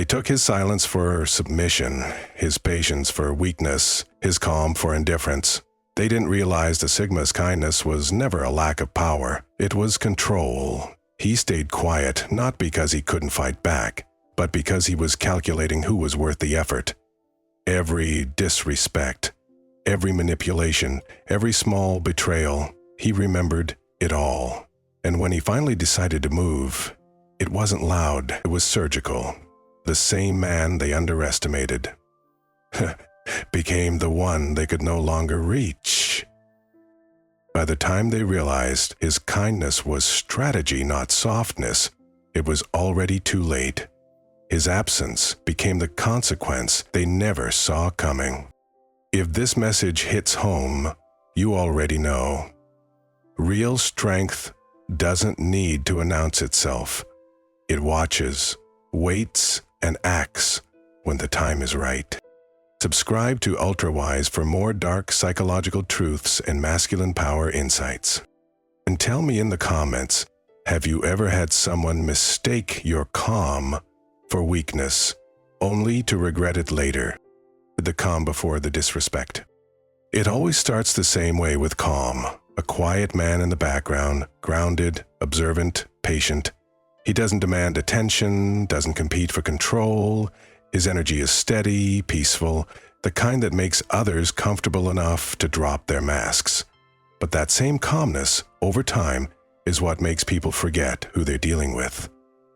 They took his silence for submission, his patience for weakness, his calm for indifference. They didn't realize the Sigma's kindness was never a lack of power. It was control. He stayed quiet, not because he couldn't fight back, but because he was calculating who was worth the effort. Every disrespect, every manipulation, every small betrayal, he remembered it all. And when he finally decided to move, it wasn't loud, it was surgical. The same man they underestimated became the one they could no longer reach. By the time they realized his kindness was strategy, not softness, it was already too late. His absence became the consequence they never saw coming. If this message hits home, you already know. Real strength doesn't need to announce itself. It watches, waits, and acts when the time is right. Subscribe to UltraWise for more dark psychological truths and masculine power insights. And tell me in the comments, have you ever had someone mistake your calm for weakness, only to regret it later? The calm before the disrespect. It always starts the same way with calm. A quiet man in the background, grounded, observant, patient. He doesn't demand attention, doesn't compete for control. His energy is steady, peaceful, the kind that makes others comfortable enough to drop their masks. But that same calmness, over time, is what makes people forget who they're dealing with.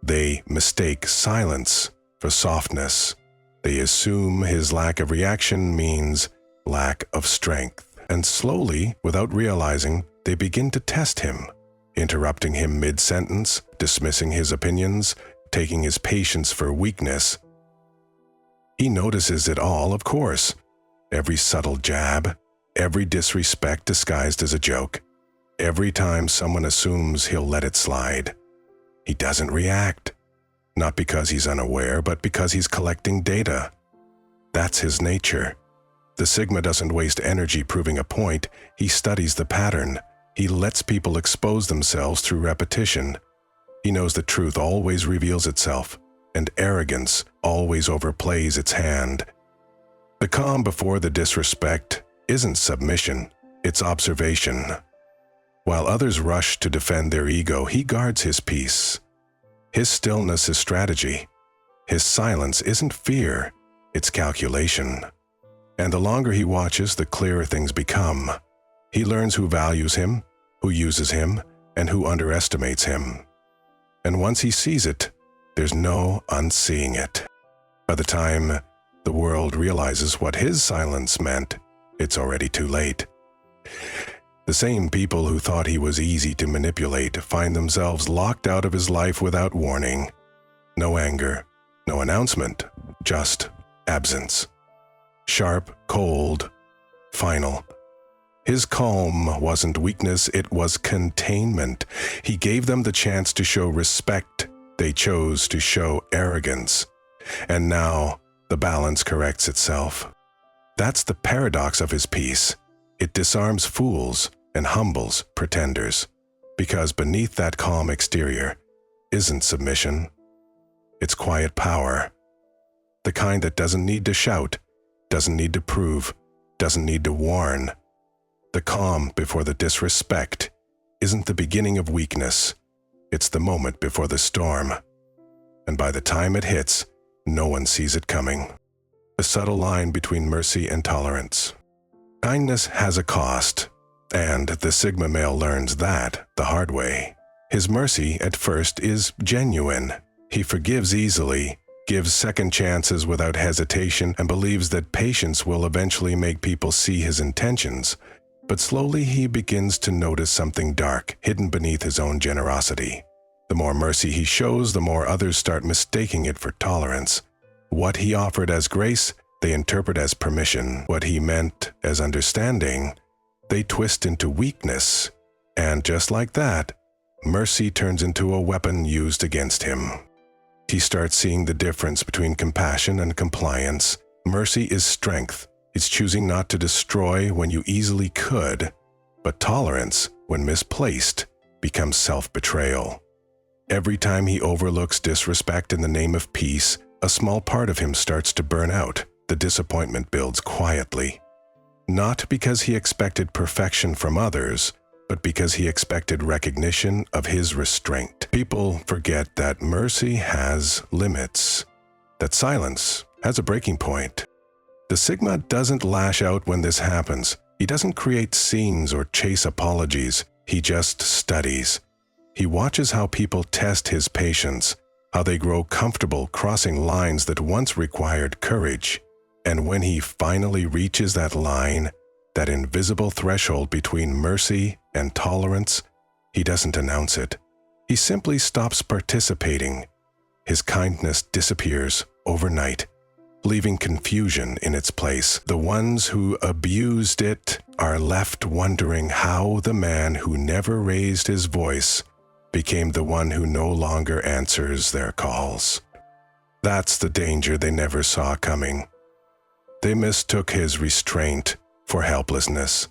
They mistake silence for softness. They assume his lack of reaction means lack of strength. And slowly, without realizing, they begin to test him, interrupting him mid-sentence, dismissing his opinions, taking his patience for weakness. He notices it all, of course. Every subtle jab, every disrespect disguised as a joke. Every time someone assumes he'll let it slide. He doesn't react. Not because he's unaware, but because he's collecting data. That's his nature. The Sigma doesn't waste energy proving a point. He studies the pattern. He lets people expose themselves through repetition. He knows the truth always reveals itself, and arrogance always overplays its hand. The calm before the disrespect isn't submission, it's observation. While others rush to defend their ego, he guards his peace. His stillness is strategy. His silence isn't fear, it's calculation. And the longer he watches, the clearer things become. He learns who values him, who uses him, and who underestimates him. And once he sees it, there's no unseeing it. By the time the world realizes what his silence meant, it's already too late. The same people who thought he was easy to manipulate find themselves locked out of his life without warning. No anger, no announcement, just absence. Sharp, cold, final. His calm wasn't weakness, it was containment. He gave them the chance to show respect. They chose to show arrogance. And now, the balance corrects itself. That's the paradox of his peace. It disarms fools and humbles pretenders. Because beneath that calm exterior isn't submission. It's quiet power. The kind that doesn't need to shout, doesn't need to prove, doesn't need to warn. The calm before the disrespect isn't the beginning of weakness. It's the moment before the storm. And by the time it hits, no one sees it coming. A subtle line between mercy and tolerance. Kindness has a cost, and the Sigma male learns that the hard way. His mercy at first is genuine. He forgives easily, gives second chances without hesitation, and believes that patience will eventually make people see his intentions. But slowly he begins to notice something dark, hidden beneath his own generosity. The more mercy he shows, the more others start mistaking it for tolerance. What he offered as grace, they interpret as permission. What he meant as understanding, they twist into weakness. And just like that, mercy turns into a weapon used against him. He starts seeing the difference between compassion and compliance. Mercy is strength. It's choosing not to destroy when you easily could. But tolerance, when misplaced, becomes self-betrayal. Every time he overlooks disrespect in the name of peace, A small part of him starts to burn out. The disappointment builds quietly. Not because he expected perfection from others, but because he expected recognition of his restraint. People forget that mercy has limits, that silence has a breaking point. The Sigma doesn't lash out when this happens. He doesn't create scenes or chase apologies. He just studies. He watches how people test his patience, how they grow comfortable crossing lines that once required courage. And when he finally reaches that line, that invisible threshold between mercy and tolerance, he doesn't announce it. He simply stops participating. His kindness disappears overnight, leaving confusion in its place. The ones who abused it are left wondering how the man who never raised his voice became the one who no longer answers their calls. That's the danger they never saw coming. They mistook his restraint for helplessness,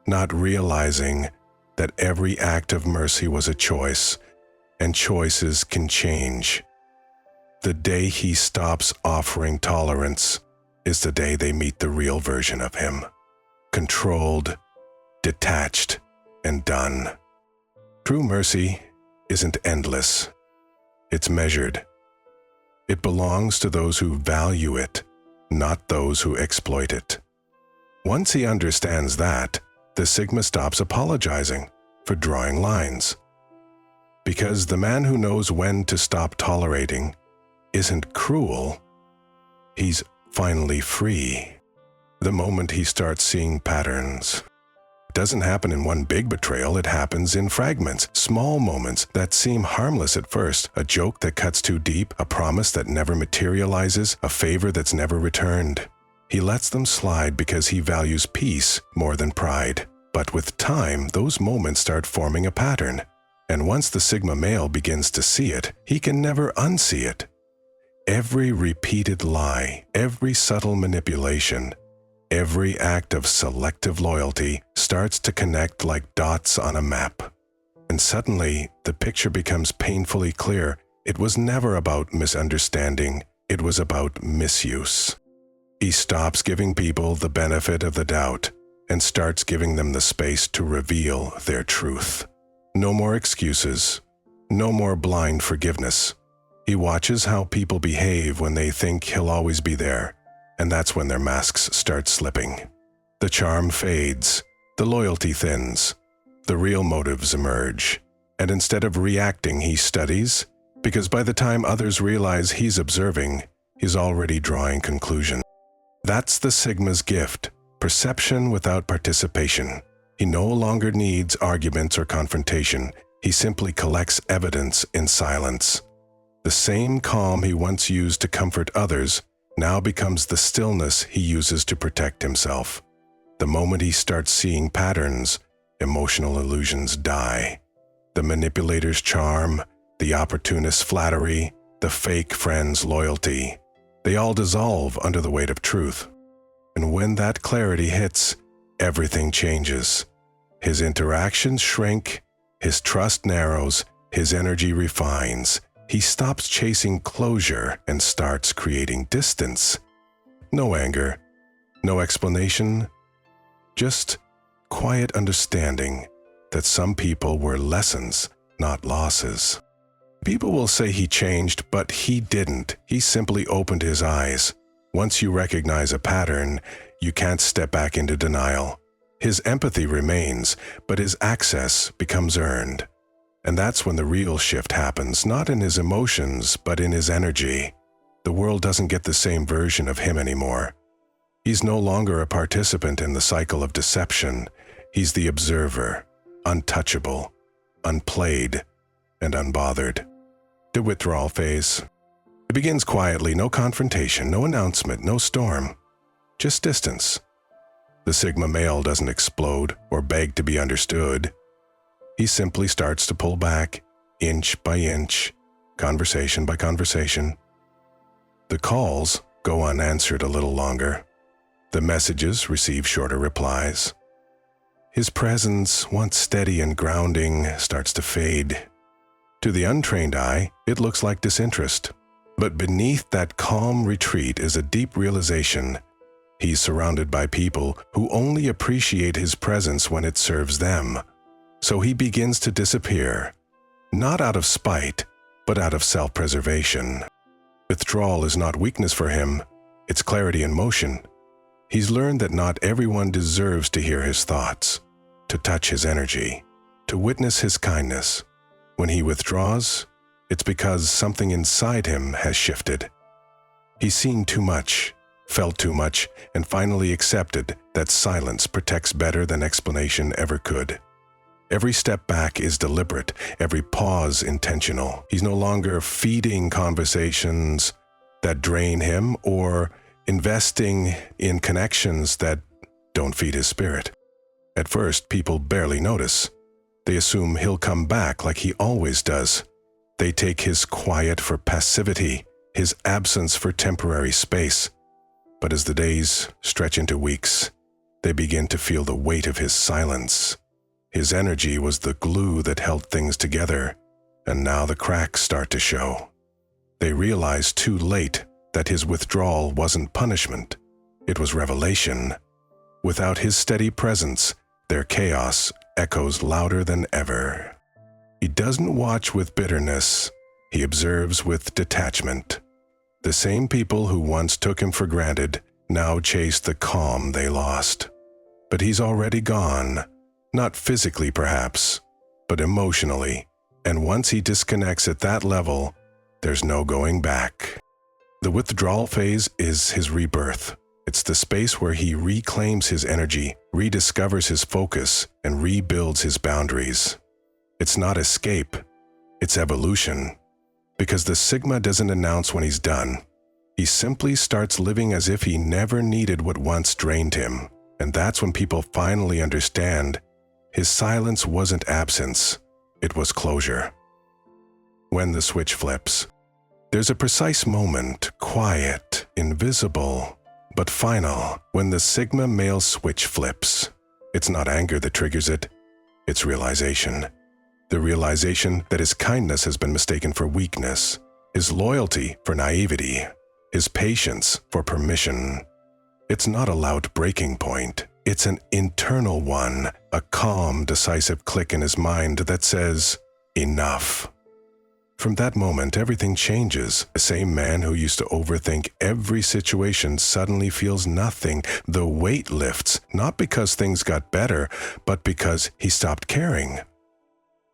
not realizing that every act of mercy was a choice, and choices can change. The day he stops offering tolerance is the day they meet the real version of him. Controlled, detached, and done. True mercy isn't endless. It's measured. It belongs to those who value it, not those who exploit it. Once he understands that, the Sigma stops apologizing for drawing lines. Because the man who knows when to stop tolerating isn't cruel, he's finally free. The moment he starts seeing patterns. It doesn't happen in one big betrayal, it happens in fragments, small moments that seem harmless at first, a joke that cuts too deep, a promise that never materializes, a favor that's never returned. He lets them slide because he values peace more than pride. But with time, those moments start forming a pattern. And once the Sigma male begins to see it, he can never unsee it. Every repeated lie, every subtle manipulation, every act of selective loyalty starts to connect like dots on a map. And suddenly, the picture becomes painfully clear. It was never about misunderstanding, it was about misuse. He stops giving people the benefit of the doubt and starts giving them the space to reveal their truth. No more excuses, no more blind forgiveness. He watches how people behave when they think he'll always be there, and that's when their masks start slipping. The charm fades, the loyalty thins, the real motives emerge, and instead of reacting, he studies, because by the time others realize he's observing, he's already drawing conclusions. That's the Sigma's gift, perception without participation. He no longer needs arguments or confrontation. He simply collects evidence in silence. The same calm he once used to comfort others now becomes the stillness he uses to protect himself. The moment he starts seeing patterns, emotional illusions die. The manipulator's charm, the opportunist's flattery, the fake friend's loyalty, they all dissolve under the weight of truth. And when that clarity hits, everything changes. His interactions shrink, his trust narrows, his energy refines. He stops chasing closure and starts creating distance. No anger, no explanation, just quiet understanding that some people were lessons, not losses. People will say he changed, but he didn't. He simply opened his eyes. Once you recognize a pattern, you can't step back into denial. His empathy remains, but his access becomes earned. And that's when the real shift happens, not in his emotions, but in his energy. The world doesn't get the same version of him anymore. He's no longer a participant in the cycle of deception. He's the observer, untouchable, unplayed, and unbothered. The withdrawal phase. It begins quietly, no confrontation, no announcement, no storm, just distance. The Sigma male doesn't explode or beg to be understood. He simply starts to pull back, inch by inch, conversation by conversation. The calls go unanswered a little longer. The messages receive shorter replies. His presence, once steady and grounding, starts to fade. To the untrained eye, it looks like disinterest. But beneath that calm retreat is a deep realization. He's surrounded by people who only appreciate his presence when it serves them. So he begins to disappear, not out of spite, but out of self-preservation. Withdrawal is not weakness for him, it's clarity in motion. He's learned that not everyone deserves to hear his thoughts, to touch his energy, to witness his kindness. When he withdraws, it's because something inside him has shifted. He's seen too much, felt too much, and finally accepted that silence protects better than explanation ever could. Every step back is deliberate, every pause intentional. He's no longer feeding conversations that drain him or investing in connections that don't feed his spirit. At first, people barely notice. They assume he'll come back like he always does. They take his quiet for passivity, his absence for temporary space. But as the days stretch into weeks, they begin to feel the weight of his silence. His energy was the glue that held things together, and now the cracks start to show. They realize too late that his withdrawal wasn't punishment, it was revelation. Without his steady presence, their chaos echoes louder than ever. He doesn't watch with bitterness, he observes with detachment. The same people who once took him for granted now chase the calm they lost. But he's already gone, not physically perhaps, but emotionally, and once he disconnects at that level, there's no going back. The withdrawal phase is his rebirth. It's the space where he reclaims his energy, rediscovers his focus, and rebuilds his boundaries. It's not escape, it's evolution. Because the Sigma doesn't announce when he's done. He simply starts living as if he never needed what once drained him. And that's when people finally understand his silence wasn't absence, it was closure. When the switch flips, there's a precise moment, quiet, invisible, but final, when the Sigma male switch flips. It's not anger that triggers it, it's realization. The realization that his kindness has been mistaken for weakness, his loyalty for naivety, his patience for permission. It's not a loud breaking point, it's an internal one, a calm, decisive click in his mind that says, enough. From that moment, everything changes. The same man who used to overthink every situation suddenly feels nothing. The weight lifts, not because things got better, but because he stopped caring.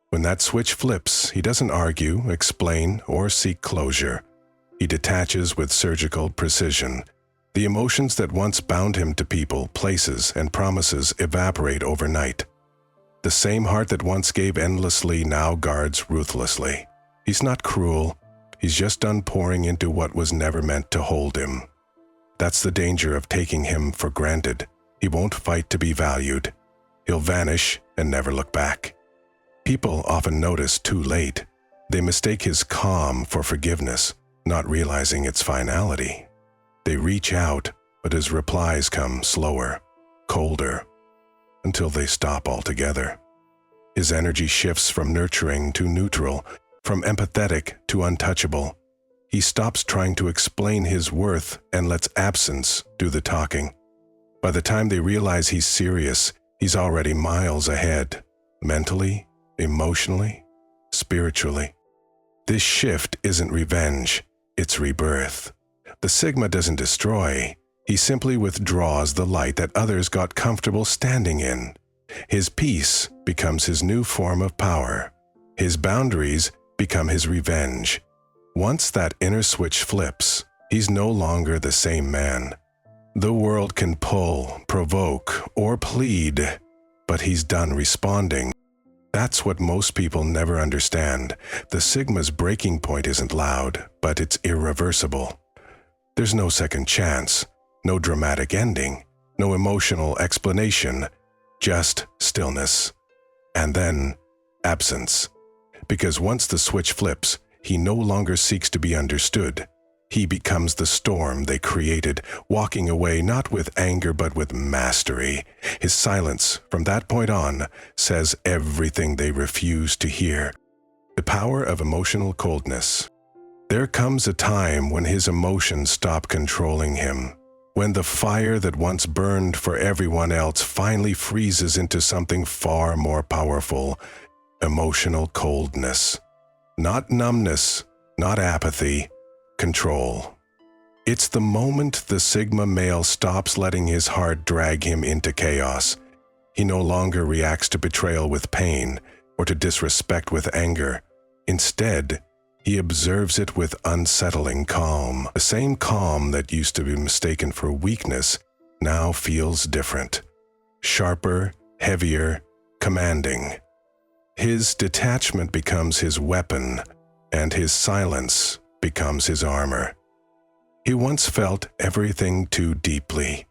When that switch flips, he doesn't argue, explain, or seek closure. He detaches with surgical precision. The emotions that once bound him to people, places, and promises evaporate overnight. The same heart that once gave endlessly now guards ruthlessly. He's not cruel, he's just done pouring into what was never meant to hold him. That's the danger of taking him for granted. He won't fight to be valued. He'll vanish and never look back. People often notice too late. They mistake his calm for forgiveness, not realizing its finality. They reach out, but his replies come slower, colder, until they stop altogether. His energy shifts from nurturing to neutral, from empathetic to untouchable. He stops trying to explain his worth and lets absence do the talking. By the time they realize he's serious, he's already miles ahead, mentally, emotionally, spiritually. This shift isn't revenge, it's rebirth. The Sigma doesn't destroy, he simply withdraws the light that others got comfortable standing in. His peace becomes his new form of power. His boundaries become his revenge. Once that inner switch flips, he's no longer the same man. The world can pull, provoke, or plead, but he's done responding. That's what most people never understand. The Sigma's breaking point isn't loud, but it's irreversible. There's no second chance, no dramatic ending, no emotional explanation, just stillness. And then, absence. Because once the switch flips, he no longer seeks to be understood. He becomes the storm they created, walking away not with anger but with mastery. His silence, from that point on, says everything they refuse to hear. The power of emotional coldness. There comes a time when his emotions stop controlling him, when the fire that once burned for everyone else finally freezes into something far more powerful: emotional coldness. Not numbness, not apathy, control. It's the moment the Sigma male stops letting his heart drag him into chaos. He no longer reacts to betrayal with pain or to disrespect with anger. Instead, he observes it with unsettling calm. The same calm that used to be mistaken for weakness now feels different. Sharper, heavier, commanding. His detachment becomes his weapon, and his silence becomes his armor. He once felt everything too deeply.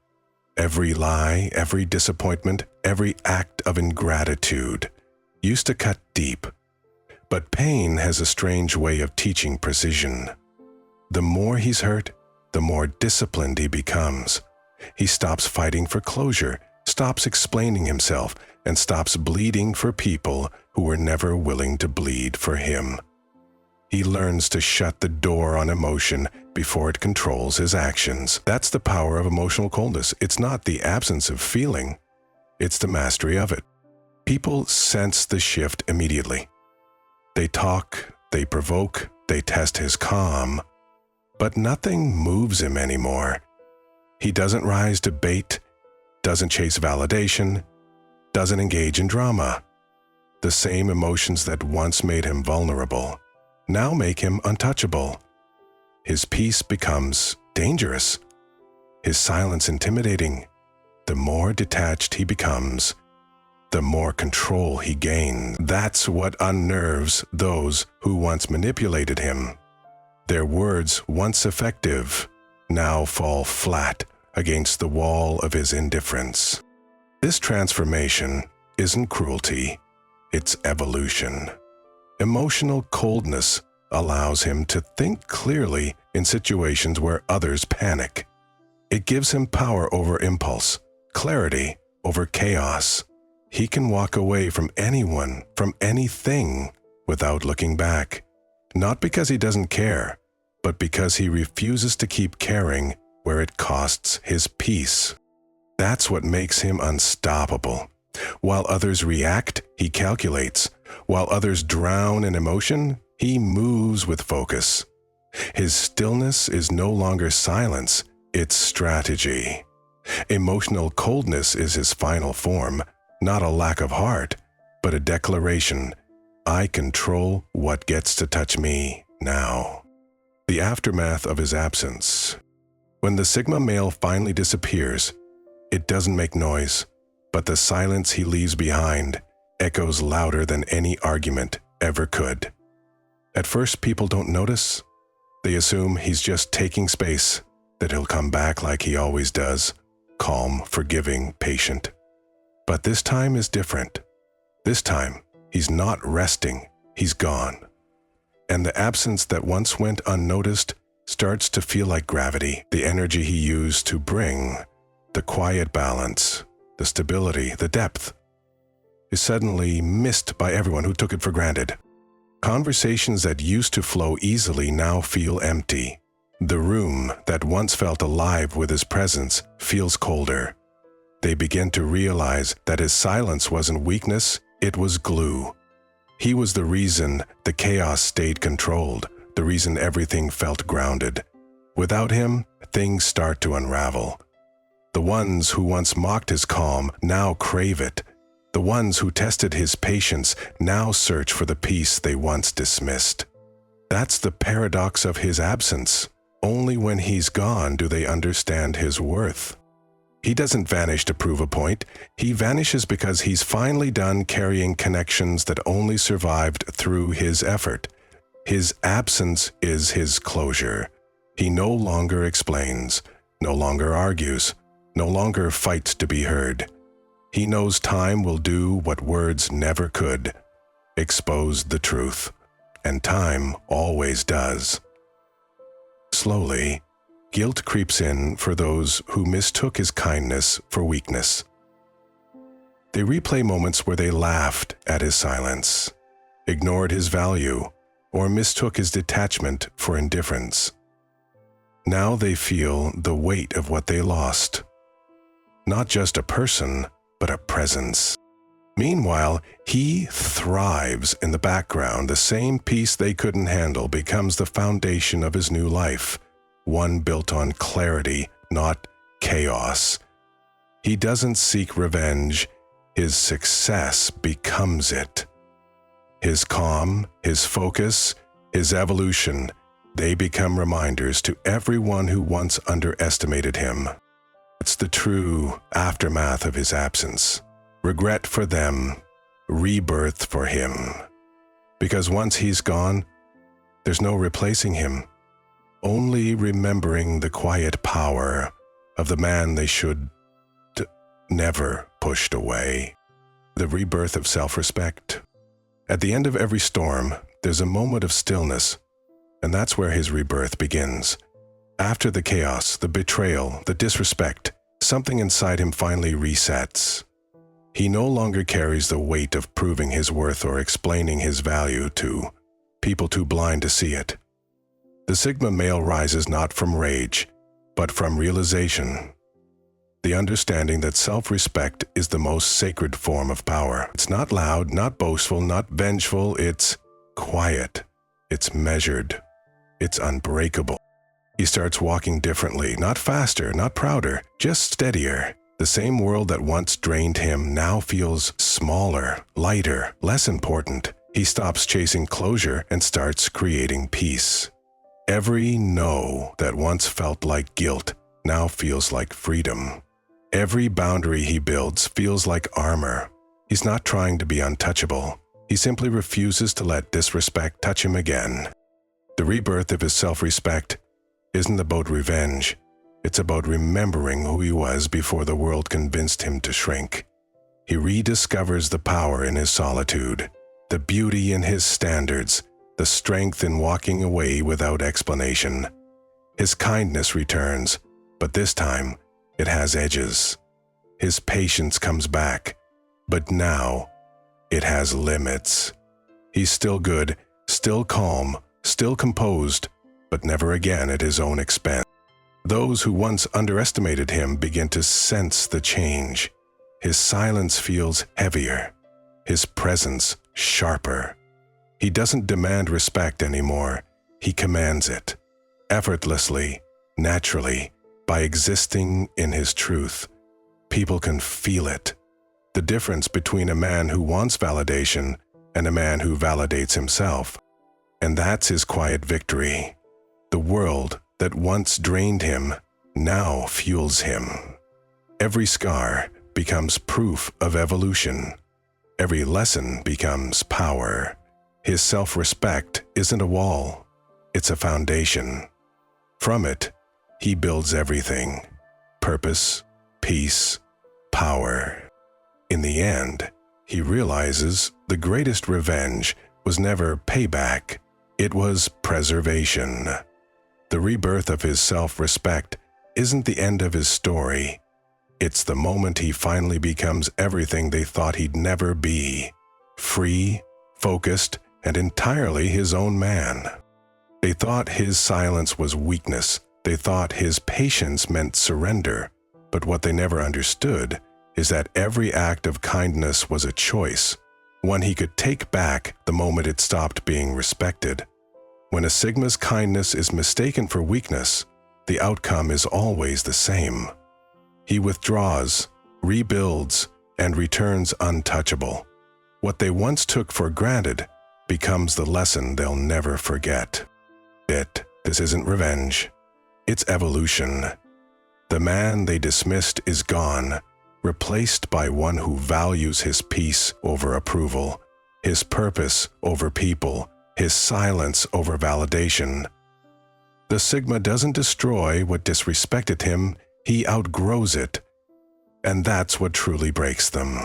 Every lie, every disappointment, every act of ingratitude used to cut deep. But pain has a strange way of teaching precision. The more he's hurt, the more disciplined he becomes. He stops fighting for closure, stops explaining himself, and stops bleeding for people who were never willing to bleed for him. He learns to shut the door on emotion before it controls his actions. That's the power of emotional coldness. It's not the absence of feeling, it's the mastery of it. People sense the shift immediately. They talk, they provoke, they test his calm, but nothing moves him anymore. He doesn't rise to bait, doesn't chase validation, doesn't engage in drama. The same emotions that once made him vulnerable now make him untouchable. His peace becomes dangerous, his silence intimidating. The more detached he becomes, the more control he gains. That's what unnerves those who once manipulated him. Their words, once effective, now fall flat against the wall of his indifference. This transformation isn't cruelty, it's evolution. Emotional coldness allows him to think clearly in situations where others panic. It gives him power over impulse, clarity over chaos. He can walk away from anyone, from anything, without looking back. Not because he doesn't care, but because he refuses to keep caring where it costs his peace. That's what makes him unstoppable. While others react, he calculates. While others drown in emotion, he moves with focus. His stillness is no longer silence, it's strategy. Emotional coldness is his final form, not a lack of heart, but a declaration: I control what gets to touch me now. The aftermath of his absence. When the Sigma male finally disappears, it doesn't make noise, but the silence he leaves behind echoes louder than any argument ever could. At first, people don't notice. They assume he's just taking space, that he'll come back like he always does, calm, forgiving, patient. But this time is different. This time, he's not resting, he's gone. And the absence that once went unnoticed starts to feel like gravity. The energy he used to bring, the quiet balance, the stability, the depth, is suddenly missed by everyone who took it for granted. Conversations that used to flow easily now feel empty. The room that once felt alive with his presence feels colder. They begin to realize that his silence wasn't weakness, it was glue. He was the reason the chaos stayed controlled, the reason everything felt grounded. Without him, things start to unravel. The ones who once mocked his calm now crave it. The ones who tested his patience now search for the peace they once dismissed. That's the paradox of his absence. Only when he's gone do they understand his worth. He doesn't vanish to prove a point. He vanishes because he's finally done carrying connections that only survived through his effort. His absence is his closure. He no longer explains, no longer argues, no longer fights to be heard. He knows time will do what words never could, expose the truth, and time always does. Slowly, guilt creeps in for those who mistook his kindness for weakness. They replay moments where they laughed at his silence, ignored his value, or mistook his detachment for indifference. Now they feel the weight of what they lost. Not just a person, but a presence. Meanwhile, he thrives in the background. The same peace they couldn't handle becomes the foundation of his new life, one built on clarity, not chaos. He doesn't seek revenge. His success becomes it. His calm, his focus, his evolution, they become reminders to everyone who once underestimated him. It's the true aftermath of his absence. Regret for them, rebirth for him. Because once he's gone, there's no replacing him. Only remembering the quiet power of the man they should never pushed away. The rebirth of self-respect. At the end of every storm, there's a moment of stillness, and that's where his rebirth begins. After the chaos, the betrayal, the disrespect, something inside him finally resets. He no longer carries the weight of proving his worth or explaining his value to people too blind to see it. The Sigma male rises not from rage, but from realization. The understanding that self-respect is the most sacred form of power. It's not loud, not boastful, not vengeful. It's quiet. It's measured. It's unbreakable. He starts walking differently, not faster, not prouder, just steadier. The same world that once drained him now feels smaller, lighter, less important. He stops chasing closure and starts creating peace. Every no that once felt like guilt now feels like freedom. Every boundary he builds feels like armor. He's not trying to be untouchable. He simply refuses to let disrespect touch him again. The rebirth of his self-respect isn't about revenge. It's about remembering who he was before the world convinced him to shrink. He rediscovers the power in his solitude, the beauty in his standards, the strength in walking away without explanation. His kindness returns, but this time it has edges. His patience comes back, but now it has limits. He's still good, still calm, still composed, but never again at his own expense. Those who once underestimated him begin to sense the change. His silence feels heavier, his presence sharper. He doesn't demand respect anymore. He commands it, effortlessly, naturally, by existing in his truth. People can feel it. The difference between a man who wants validation and a man who validates himself. And that's his quiet victory. The world that once drained him now fuels him. Every scar becomes proof of evolution. Every lesson becomes power. His self-respect isn't a wall, it's a foundation. From it, he builds everything: purpose, peace, power. In the end, he realizes the greatest revenge was never payback, it was preservation. The rebirth of his self-respect isn't the end of his story. It's the moment he finally becomes everything they thought he'd never be: free, focused, and entirely his own man. They thought his silence was weakness. They thought his patience meant surrender. But what they never understood is that every act of kindness was a choice, one he could take back the moment it stopped being respected. When a Sigma's kindness is mistaken for weakness, the outcome is always the same. He withdraws, rebuilds, and returns untouchable. What they once took for granted becomes the lesson they'll never forget. This isn't revenge. It's evolution. The man they dismissed is gone, replaced by one who values his peace over approval, his purpose over people, his silence over validation. The Sigma doesn't destroy what disrespected him, he outgrows it. And that's what truly breaks them.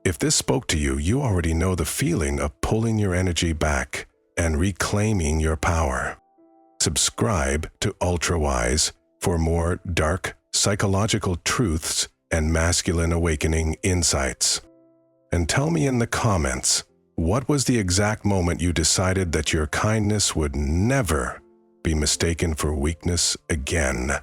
If this spoke to you, you already know the feeling of pulling your energy back and reclaiming your power. Subscribe to UltraWise for more dark psychological truths and masculine awakening insights. And tell me in the comments, What was the exact moment you decided that your kindness would never be mistaken for weakness again?